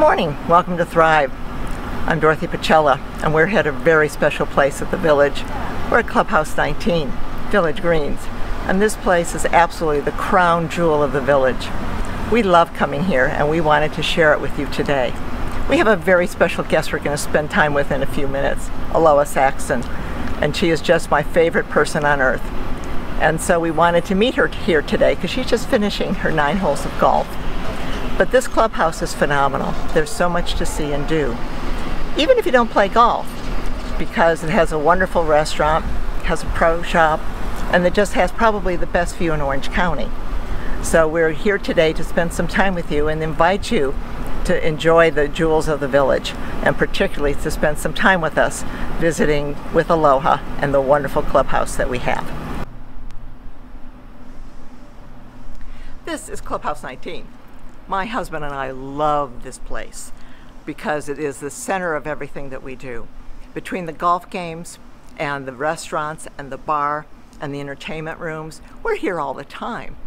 morning, welcome to Thrive. I'm Dorothy Pacella, and we're at a very special place at the Village. We're at Clubhouse 19, Village Greens, and this place is absolutely the crown jewel of the Village. We love coming here, and we wanted to share it with you today. We have a very special guest we're going to spend time with in a few minutes, Aloha Saxton, and she is just my favorite person on earth. And so we wanted to meet her here today because she's just finishing her 9 holes of golf. But this clubhouse is phenomenal. There's so much to see and do, even if you don't play golf, because it has a wonderful restaurant, has a pro shop, and it just has probably the best view in Orange County. So we're here today to spend some time with you and invite you to enjoy the jewels of the Village, and particularly to spend some time with us visiting with Aloha and the wonderful clubhouse that we have. This is Clubhouse 19. My husband and I love this place because it is the center of everything that we do. Between the golf games and the restaurants and the bar and the entertainment rooms, we're here all the time.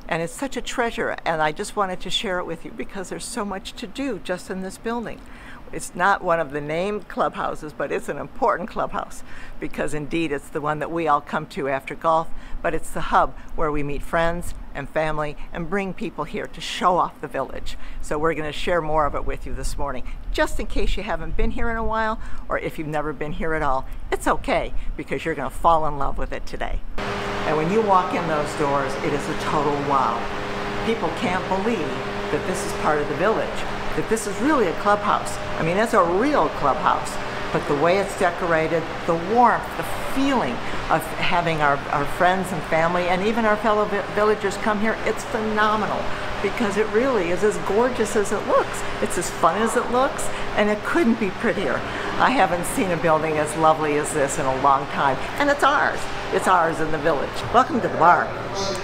And it's such a treasure, and I just wanted to share it with you because there's so much to do just in this building. It's not one of the named clubhouses, but it's an important clubhouse because indeed it's the one that we all come to after golf, but it's the hub where we meet friends and family and bring people here to show off the Village. So we're going to share more of it with you this morning. Just in case you haven't been here in a while, or if you've never been here at all, it's okay because you're going to fall in love with it today. And when you walk in those doors, it is a total wow. People can't believe that this is part of the Village, that this is really a clubhouse. I mean, it's a real clubhouse, but the way it's decorated, the warmth, the feeling of having our friends and family and even our fellow villagers come here, it's phenomenal because it really is as gorgeous as it looks. It's as fun as it looks, and it couldn't be prettier. I haven't seen a building as lovely as this in a long time, and it's ours. It's ours in the Village. Welcome to the bar.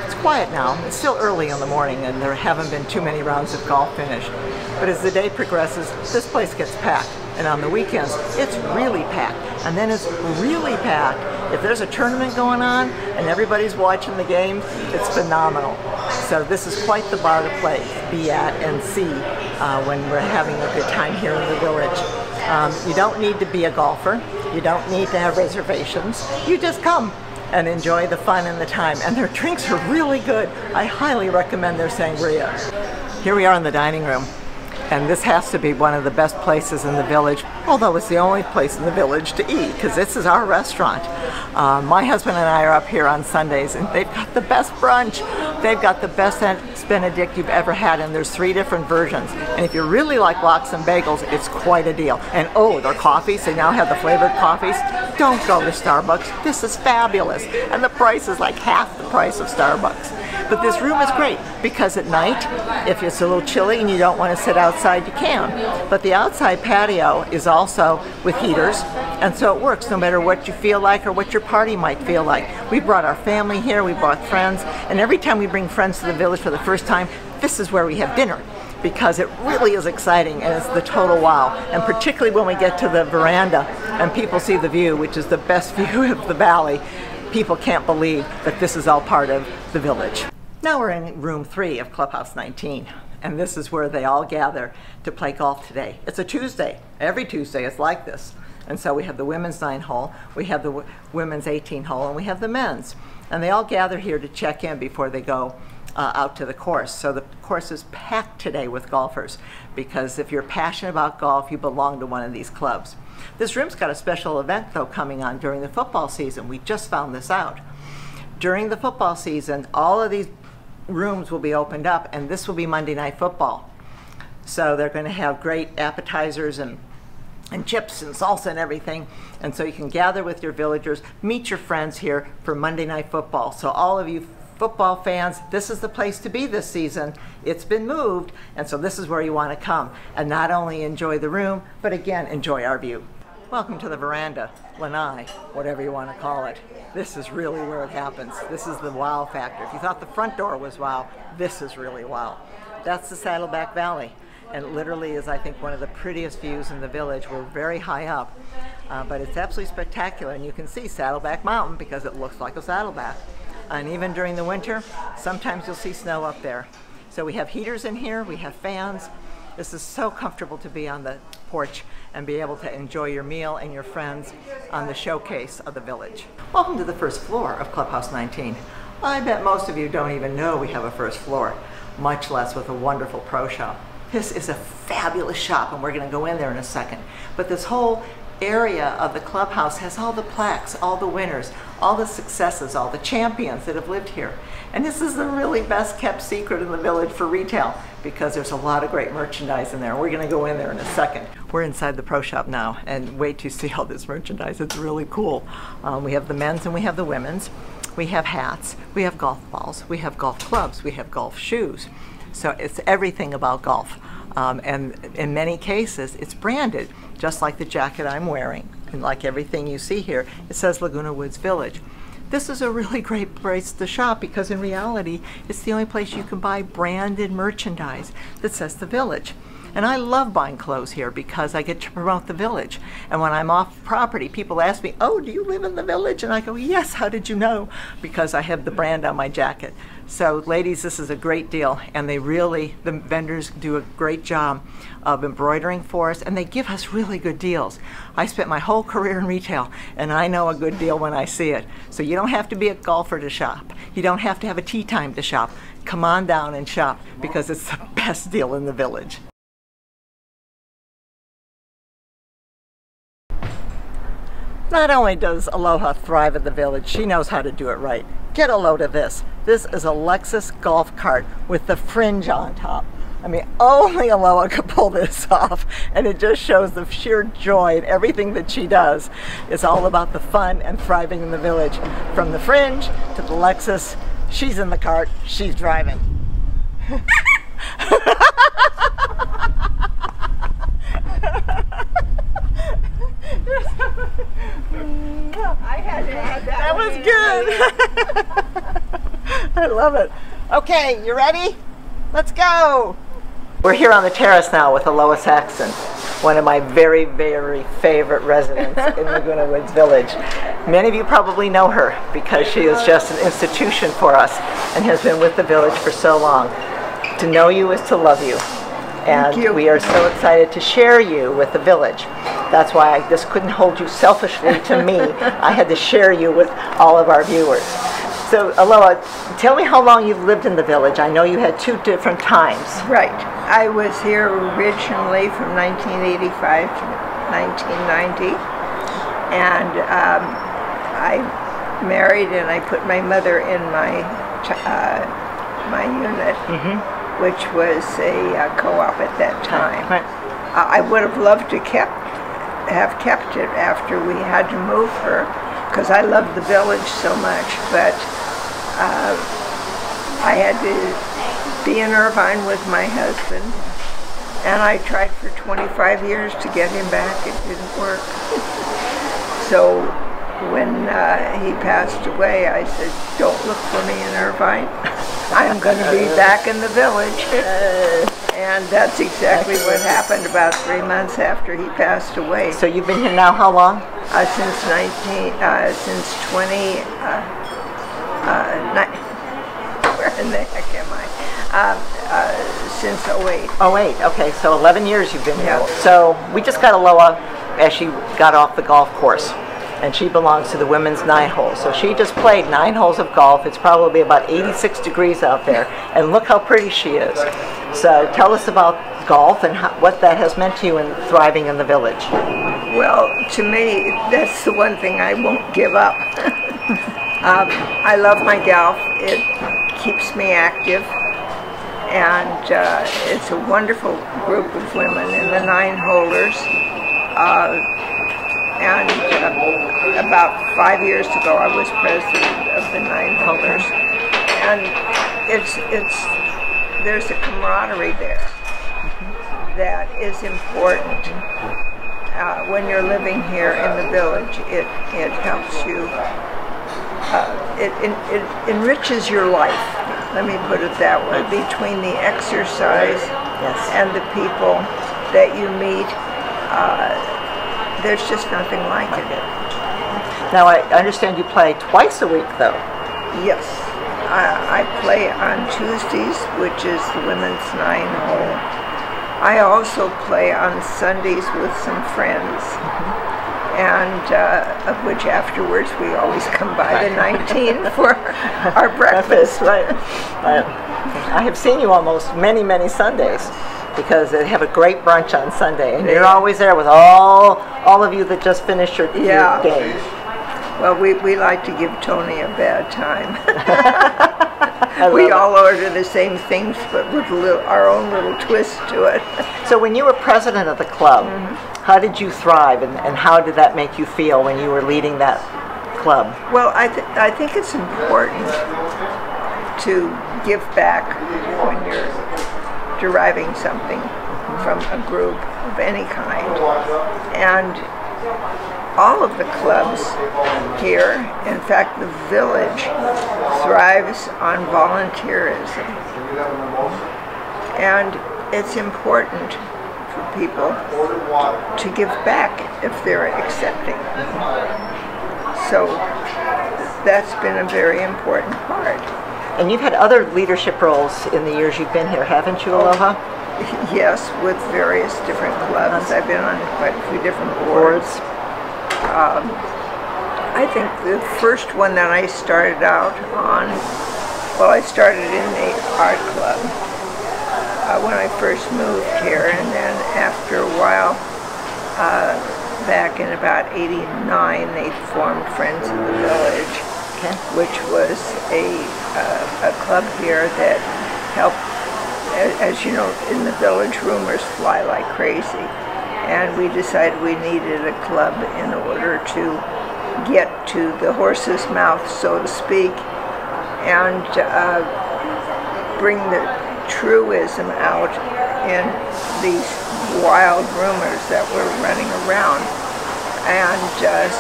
It's quiet now. It's still early in the morning, and there haven't been too many rounds of golf finished. But as the day progresses, this place gets packed. And on the weekends, it's really packed. And then it's really packed. If there's a tournament going on and everybody's watching the game, it's phenomenal. So this is quite the bar to be at and see when we're having a good time here in the Village. You don't need to be a golfer. You don't need to have reservations. You just come and enjoy the fun and the time. And their drinks are really good. I highly recommend their sangria. Here we are in the dining room. And this has to be one of the best places in the Village, although it's the only place in the Village to eat, because this is our restaurant. My husband and I are up here on Sundays, and they've got the best brunch. They've got the best Eggs Benedict you've ever had, and there's 3 different versions. And if you really like lox and bagels, it's quite a deal. And oh, their coffees, they now have the flavored coffees. Don't go to Starbucks. This is fabulous. And the price is like half the price of Starbucks. But this room is great because at night, if it's a little chilly and you don't want to sit outside, you can. But the outside patio is also with heaters, and so it works no matter what you feel like or what your party might feel like. We brought our family here, we brought friends, and every time we bring friends to the Village for the first time, this is where we have dinner because it really is exciting and it's the total wow. And particularly when we get to the veranda and people see the view, which is the best view of the valley, people can't believe that this is all part of the Village. Now we're in room 3 of Clubhouse 19, and this is where they all gather to play golf today. It's a Tuesday. Every Tuesday it's like this. And so we have the women's 9 hole, we have the women's 18 hole, and we have the men's. And they all gather here to check in before they go out to the course. So the course is packed today with golfers because if you're passionate about golf, you belong to one of these clubs. This room's got a special event though coming on during the football season. We just found this out. During the football season, all of these rooms will be opened up, and this will be Monday Night Football. So they're going to have great appetizers and chips and salsa and everything, and so you can gather with your villagers, meet your friends here for Monday Night Football. So all of you football fans, this is the place to be this season. It's been moved, and so this is where you want to come and not only enjoy the room, but again, enjoy our view. Welcome to the veranda, lanai, whatever you want to call it. This is really where it happens. This is the wow factor. If you thought the front door was wow, this is really wow. That's the Saddleback Valley, and it literally is, I think, one of the prettiest views in the Village. We're very high up, but it's absolutely spectacular, and you can see Saddleback Mountain because it looks like a saddleback. And even during the winter, sometimes you'll see snow up there. So we have heaters in here, we have fans. This is so comfortable to be on the porch and be able to enjoy your meal and your friends on the showcase of the village. Welcome to the first floor of Clubhouse 19. I bet most of you don't even know we have a first floor, much less with a wonderful pro shop. This is a fabulous shop, and we're going to go in there in a second. But this whole area of the clubhouse has all the plaques, all the winners, all the successes, all the champions that have lived here. And this is the really best kept secret in the village for retail, because there's a lot of great merchandise in there. We're going to go in there in a second. We're inside the pro shop now, and wait to see all this merchandise. It's really cool. We have the men's and we have the women's. We have hats, we have golf balls, we have golf clubs, we have golf shoes. So it's everything about golf. And in many cases, it's branded, just like the jacket I'm wearing. And like everything you see here, it says Laguna Woods Village. This is a really great place to shop, because in reality, it's the only place you can buy branded merchandise that says the village. And I love buying clothes here because I get to promote the village. And when I'm off property, people ask me, "Oh, do you live in the village?" And I go, "Yes, how did you know?" Because I have the brand on my jacket. So ladies, this is a great deal. And the vendors do a great job of embroidering for us, and they give us really good deals. I spent my whole career in retail, and I know a good deal when I see it. So you don't have to be a golfer to shop. You don't have to have a tea time to shop. Come on down and shop, because it's the best deal in the village. Not only does Aloha thrive in the village, she knows how to do it right. Get a load of this. This is a Lexus golf cart with the fringe on top. I mean, only Aloha could pull this off, and it just shows the sheer joy in everything that she does. It's all about the fun and thriving in the village. From the fringe to the Lexus, she's in the cart, she's driving. I had to add that. That was good. I love it. Okay, you ready? Let's go. We're here on the terrace now with Aloha Saxon, one of my very, very favorite residents in Laguna Woods Village. Many of you probably know her because she is just an institution for us and has been with the village for so long. To know you is to love you. And we are so excited to share you with the village. That's why I just couldn't hold you selfishly to me. I had to share you with all of our viewers. So Aloha, tell me how long you've lived in the village. I know you had two different times. Right. I was here originally from 1985 to 1990. And I married, and I put my mother in my unit. Mm-hmm. Which was a co-op at that time. Right. I would have loved to have kept it after we had to move her, because I loved the village so much, but I had to be in Irvine with my husband, and I tried for 25 years to get him back. It didn't work. So when he passed away, I said, "Don't look for me in Irvine. I'm going to be back in the village." And that's exactly what happened about 3 months after he passed away. So you've been here now how long? Since 20, where in the heck am I? Since 08. 08, okay, so 11 years you've been here. Yeah. So we just got Aloha as she got off the golf course. And she belongs to the women's 9 holes. So she just played 9 holes of golf. It's probably about 86 degrees out there. And look how pretty she is. So tell us about golf and what that has meant to you in thriving in the village. Well, to me, that's the one thing I won't give up. I love my golf. It keeps me active. And it's a wonderful group of women in the 9 holers. And about 5 years ago, I was president of the 9 holders, and there's a camaraderie there that is important. When you're living here in the village, it helps you. It enriches your life. Let me put it that way. Between the exercise and the people that you meet. There's just nothing like it. Now, I understand you play twice a week, though. Yes. I play on Tuesdays, which is the women's 9 hole. I also play on Sundays with some friends, and of which afterwards we always come by the 19 for our breakfast. Right. I have seen you almost many Sundays, because they have a great brunch on Sunday, and you're always there with all of you that just finished your game. Well, we like to give Tony a bad time. We all order the same things, but with our own little twist to it. So when you were president of the club, how did you thrive, and how did that make you feel when you were leading that club? Well, I think it's important to give back when you're deriving something from a group of any kind. And all of the clubs here, in fact the village, thrives on volunteerism. And it's important for people to give back if they're accepting. So that's been a very important part. And you've had other leadership roles in the years you've been here, haven't you, Aloha? Yes, with various different clubs. I've been on quite a few different boards. I think the first one that I started out on, well, I started in the art club when I first moved here, and then after a while, back in about '89, they formed Friends of the Village, which was a club here that helped, as you know, in the village rumors fly like crazy. And we decided we needed a club in order to get to the horse's mouth, so to speak, and bring the truism out in these wild rumors that were running around. And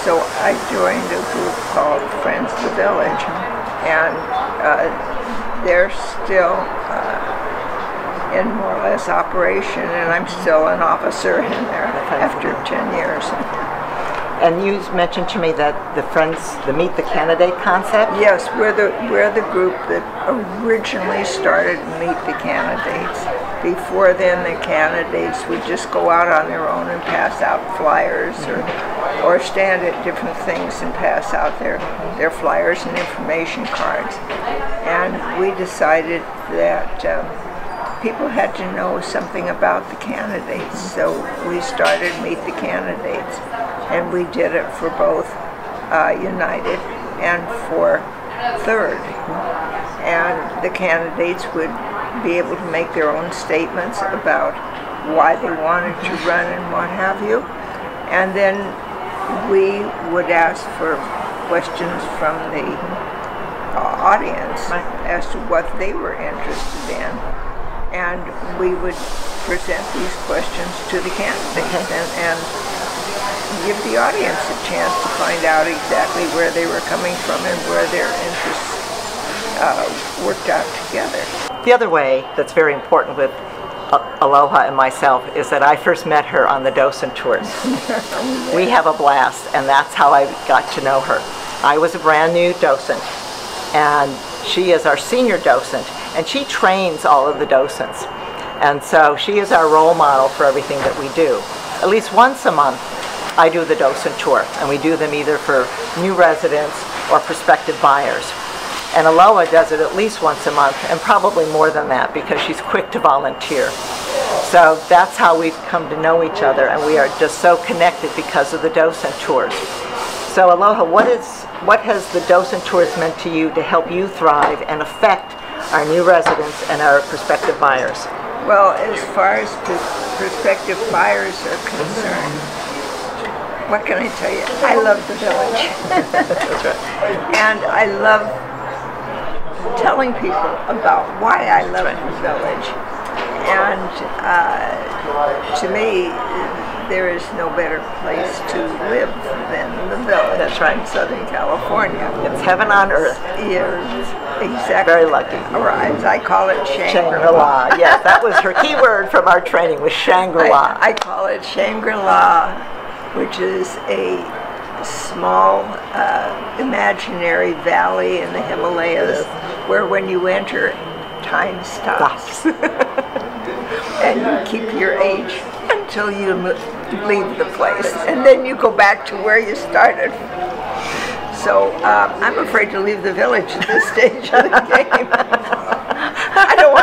so I joined a group called Friends of the Village, and they're still in more or less operation, and I'm still an officer in there after 10 years. And you mentioned to me that the Meet the Candidate concept? Yes, we're the group that originally started Meet the Candidates. Before then, the candidates would just go out on their own and pass out flyers, or stand at different things and pass out their flyers and information cards. And we decided that people had to know something about the candidates, so we started Meet the Candidates, and we did it for both United and for Third. And the candidates would be able to make their own statements about why they wanted to run and what have you, and then we would ask for questions from the audience as to what they were interested in. And we would present these questions to the candidates and give the audience a chance to find out exactly where they were coming from and where their interests worked out together. The other way that's very important with Aloha and myself is that I first met her on the docent tours. We have a blast, and that's how I got to know her. I was a brand new docent, and she is our senior docent, and she trains all of the docents. And so she is our role model for everything that we do. At least once a month, I do the docent tour, and we do them either for new residents or prospective buyers. And Aloha does it at least once a month, and probably more than that, because she's quick to volunteer. So that's how we've come to know each other, and we are just so connected because of the docent tours. So Aloha, what has the docent tours meant to you to help you thrive and affect our new residents and our prospective buyers? Well, as far as prospective buyers are concerned, what can I tell you? I love the village. That's right. And I love telling people about why I love the village. And to me, there is no better place to live than the village. That's right. In Southern California. It's heaven on earth. Yeah, exactly. Very lucky. Right. I call it Shangri-La. Shangri-La. Yes, that was her key word from our training, was Shangri-La. I call it Shangri-La, which is a small imaginary valley in the Himalayas, where when you enter, time stops. and you keep your age until you leave the place, and then you go back to where you started. So I'm afraid to leave the village at this stage of the game. I don't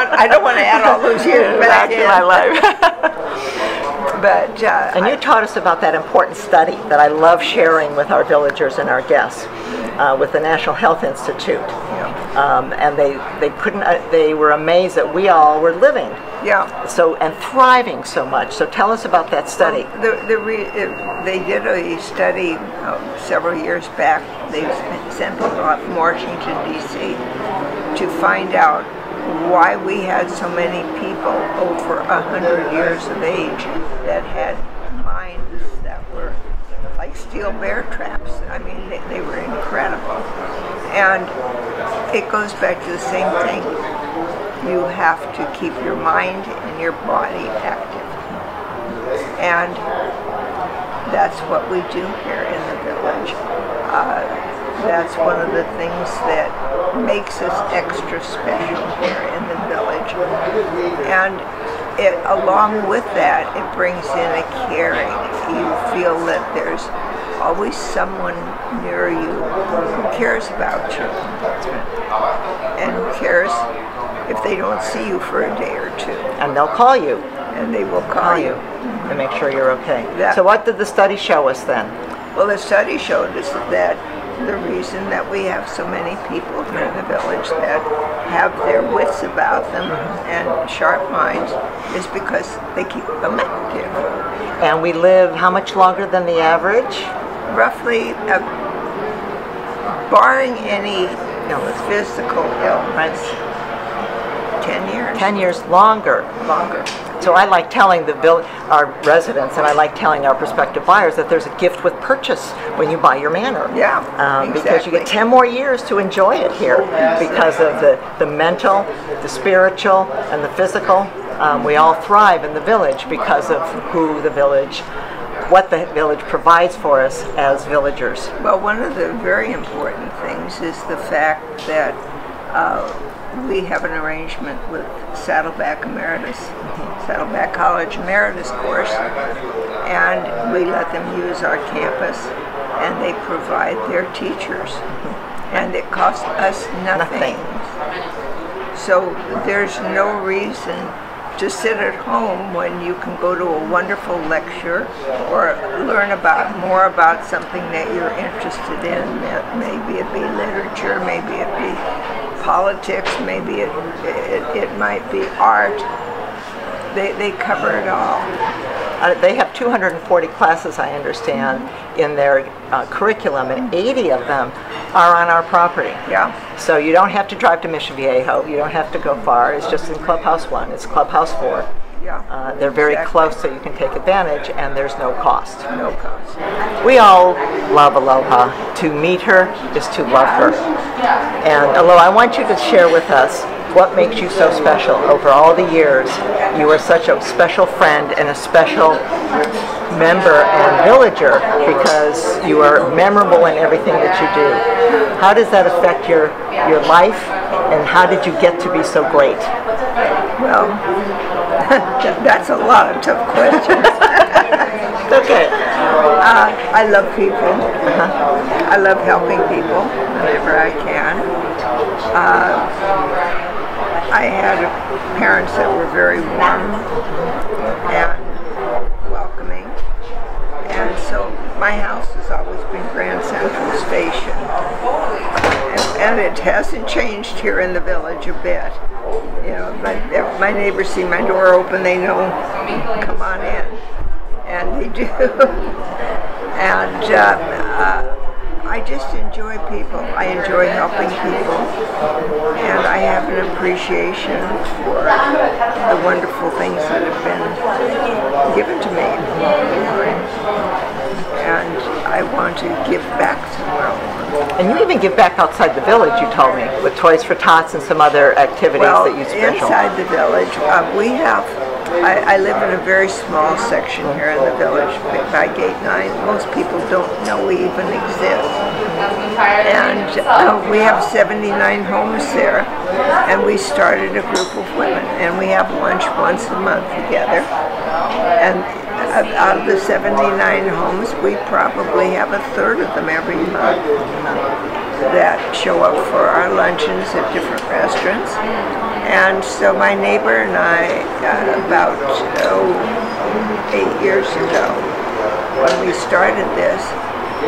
want to add all those years back in my life. But and you taught us about that important study that I love sharing with our villagers and our guests with the National Health Institute. And they were amazed that we all were living. And thriving so much. So tell us about that study. They did a study several years back. They sent people out from Washington, D.C. to find out why we had so many people over 100 years of age that had minds that were like steel bear traps. I mean, they were incredible. And it goes back to the same thing. You have to keep your mind and your body active. And that's what we do here in the village. That's one of the things that makes us extra special here in the village. And along with that, it brings in a caring. You feel that there's always someone near you who cares about you and who cares if they don't see you for a day or two. And they'll call you. And they will call you. To make sure you're okay. So what did the study show us then? Well, the study showed us that the reason that we have so many people here in the village that have their wits about them and sharp minds is because they keep them active. And we live how much longer than the average? Roughly, barring any physical illness, 10 years. 10 years longer. So I like telling our residents, and I like telling our prospective buyers that there's a gift with purchase when you buy your manor. Exactly. Because you get 10 more years to enjoy it here because of the mental, the spiritual, and the physical. We all thrive in the village because of what the village provides for us as villagers. Well, one of the very important things is the fact that we have an arrangement with Saddleback Emeritus, Saddleback College Emeritus course, and we let them use our campus, and they provide their teachers, and it costs us nothing. So there's no reason to sit at home when you can go to a wonderful lecture or learn more about something that you're interested in. Maybe it be literature, maybe it be politics, maybe it might be art. They cover it all. They have 240 classes, I understand, in their curriculum, and 80 of them are on our property. So you don't have to drive to Mission Viejo. You don't have to go far. It's just in Clubhouse 1. It's Clubhouse 4. They're very close, so you can take advantage, and there's no cost. No cost. We all love Aloha. To meet her is to love her. And Aloha, I want you to share with us what makes you so special over all the years. You are such a special friend and a special member and villager because you are memorable in everything that you do. How does that affect your life, and how did you get to be so great? Well, that's a lot of tough questions. Okay. I love people. I love helping people whenever I can. I had parents that were very warm and welcoming, and so my house has always been Grand Central Station, and it hasn't changed here in the village a bit. You know, but if my neighbors see my door open, they know, come on in, and they do. And I just enjoy people. I enjoy helping people, and I have an appreciation for the wonderful things that have been given to me. And I want to give back to the world. And you even give back outside the village, you told me, with Toys for Tots and some other activities that you special. Inside the village, we have I live in a very small section here in the village by Gate 9. Most people don't know we even exist. And we have 79 homes there. And we started a group of women. And we have lunch once a month together. And out of the 79 homes, we probably have a third of them every month that show up for our luncheons at different restaurants. And so my neighbor and I, about 8 years ago, when we started this,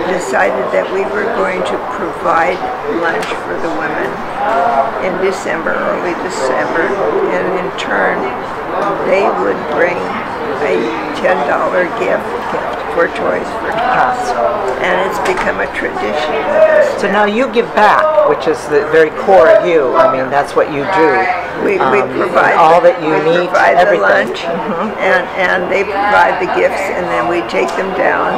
decided that we were going to provide lunch for the women in December, early December, and in turn, they would bring a $10 gift for Toys for Tots, and it's become a tradition with us. So now you give back, which is the very core of you. I mean, that's what you do. We provide all that you need, provide everything. The lunch, and they provide the gifts, and then we take them down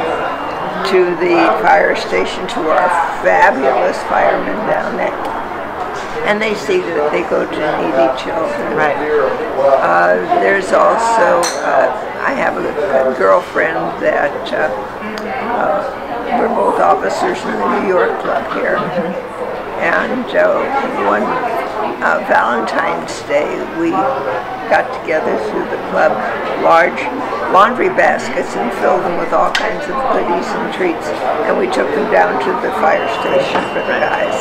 to the fire station to our fabulous firemen down there. And they see that they go to needy children. Right. There's also, I have a girlfriend that we're both officers in the New York Club here. And one Valentine's Day, we got together through the club large laundry baskets and filled them with all kinds of goodies and treats, and we took them down to the fire station for the guys.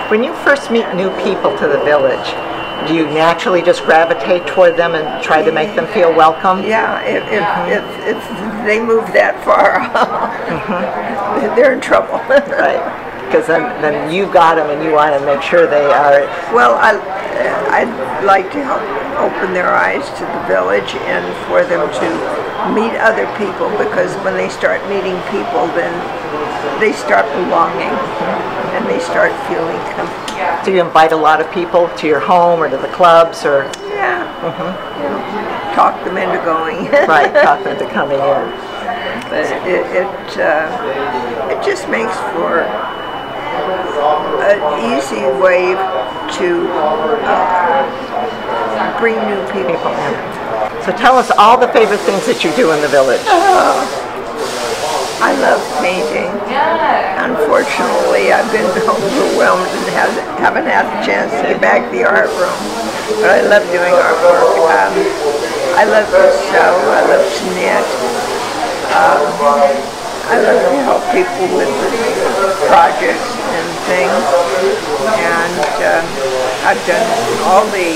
When you first meet new people to the village, do you naturally just gravitate toward them and try to make them feel welcome? Yeah, if they move that far, they're in trouble. Right. Because then you got them and you want to make sure they are... Well, I'd like to help open their eyes to the village and for them to meet other people, because when they start meeting people, then they start belonging and they start feeling comfortable. Do you invite a lot of people to your home or to the clubs, or? Yeah. Talk them into going. Right, talk them into coming in. But it just makes for an easy way to bring new people in. So tell us all the favorite things that you do in the village. I love painting. Unfortunately, I've been overwhelmed and haven't had the chance to get back to the art room. But I love doing artwork. I love to sew. I love to knit. I love to help people with projects and things. And I've done all the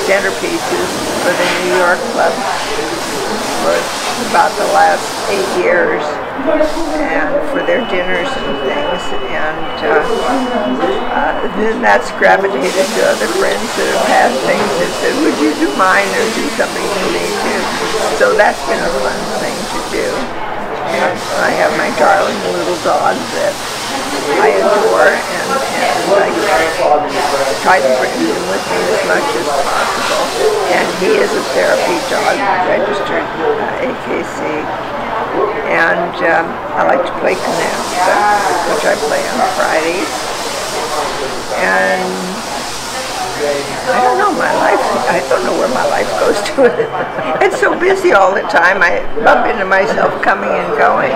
centerpieces for the New York Club for about the last 8 years, and for their dinners and things, and then that's gravitated to other friends that have had things that said, would you do mine or do something for me too? So that's been a fun thing to do. And I have my darling little dog that I adore, and I try to bring him with me as much as possible. And he is a therapy dog, registered AKC. And I like to play canasta, which I play on Fridays. And I don't know, I don't know where my life goes to. It's so busy all the time. I bump into myself coming and going.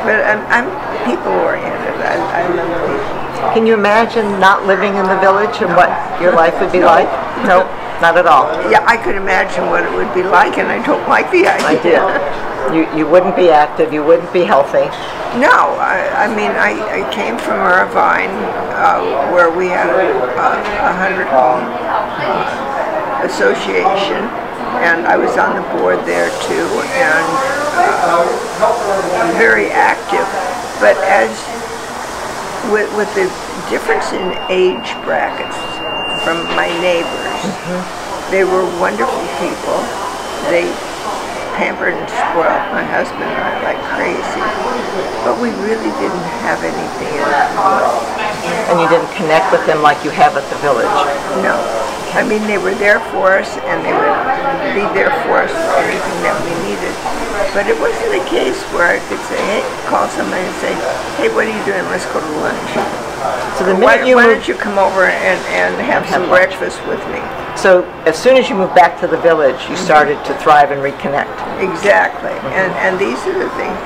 But I'm people-oriented. I love people. Can you imagine not living in the village and what your life would be like? No, not at all. Yeah, I could imagine what it would be like, and I don't like the idea. You wouldn't be active, you wouldn't be healthy. No, I mean, I came from Irvine, where we had a 100-home association, and I was on the board there too, and very active. But as with the difference in age brackets from my neighbors, they were wonderful people. They pampered and spoiled my husband and I like crazy, but we really didn't have anything in common. And you didn't connect with them like you have at the village? No. I mean, they were there for us, and they would be there for us for anything that we needed. But it wasn't a case where I could say, hey, call somebody and say, hey, what are you doing? Let's go to lunch. So the why minute you don't moved, you come over and have some breakfast with me? so as soon as you moved back to the village, you started to thrive and reconnect. Exactly. And these are the things.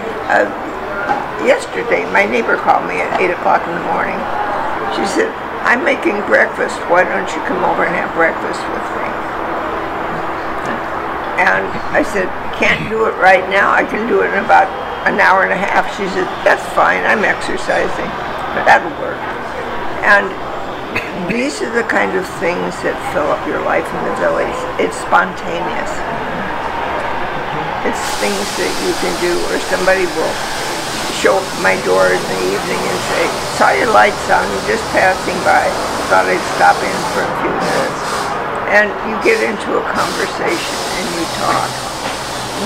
Yesterday, my neighbor called me at 8 o'clock in the morning. She said, I'm making breakfast. Why don't you come over and have breakfast with me? And I said, can't do it right now. I can do it in about an hour and a half. She said, that's fine. I'm exercising. That'll work. And these are the kind of things that fill up your life in the village. It's spontaneous. It's things that you can do, or somebody will show up at my door in the evening and say, saw your lights on, just passing by, thought I'd stop in for a few minutes. And you get into a conversation and you talk.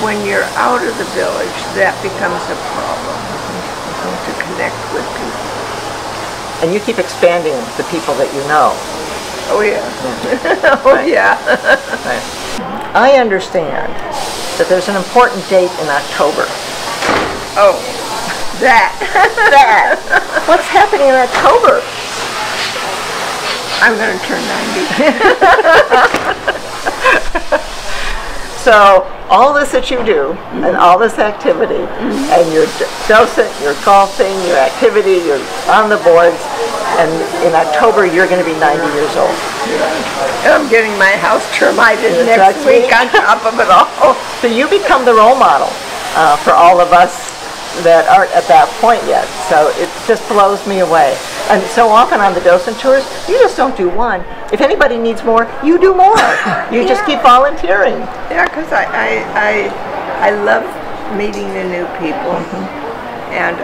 When you're out of the village, that becomes a problem, to connect with people. And you keep expanding the people that you know. Oh yeah. Oh yeah. Right. I understand that there's an important date in October. Oh, that. That. What's happening in October? I'm going to turn 90. So all this that you do, and all this activity, and your docent, your golfing, your activity, you're on the boards, and in October you're going to be 90 years old. And I'm getting my house termited next week on top of it all. So you become the role model for all of us that aren't at that point yet. So it just blows me away. And so often on the docent tours, you just don't do one. If anybody needs more, you do more. You just keep volunteering. Yeah, because I love meeting the new people. And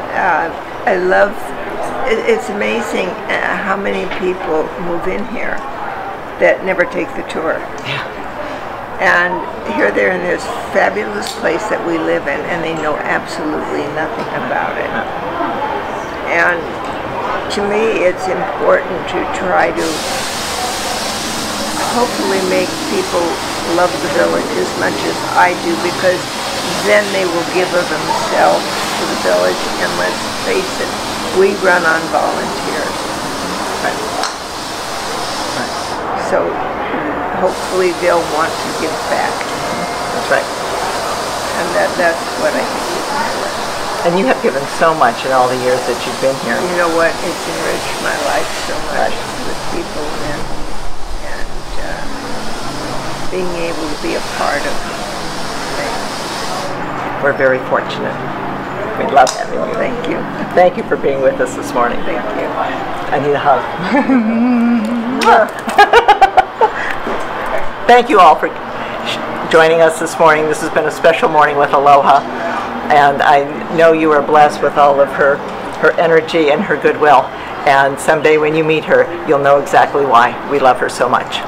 I love, it's amazing how many people move in here that never take the tour. Yeah. And here they're in this fabulous place that we live in, and they know absolutely nothing about it. And to me, it's important to try to hopefully make people love the village as much as I do, because then they will give of themselves to the village. And let's face it, we run on volunteers. So hopefully they'll want to give back. That's right. And that's what I think is important. And you have given so much in all the years that you've been here. You know what? It's enriched my life so much with people and being able to be a part of things. We're very fortunate. We love having you. Thank you. Thank you for being with us this morning. Thank you. I need a hug. Thank you all for joining us this morning. This has been a special morning with Aloha, and I know you are blessed with all of her energy and her goodwill, and someday when you meet her, you'll know exactly why we love her so much.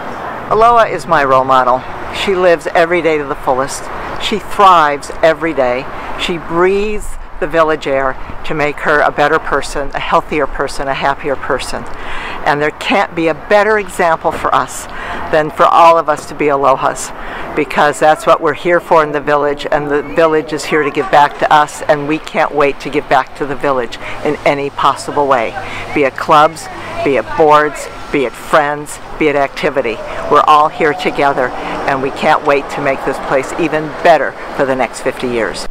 Aloha is my role model. She lives every day to the fullest. She thrives every day. She breathes the village air to make her a better person, a healthier person, a happier person. And there can't be a better example for us than for all of us to be Alohas, because that's what we're here for in the village, and the village is here to give back to us, and we can't wait to give back to the village in any possible way, be it clubs, be it boards, be it friends, be it activity. We're all here together, and we can't wait to make this place even better for the next 50 years.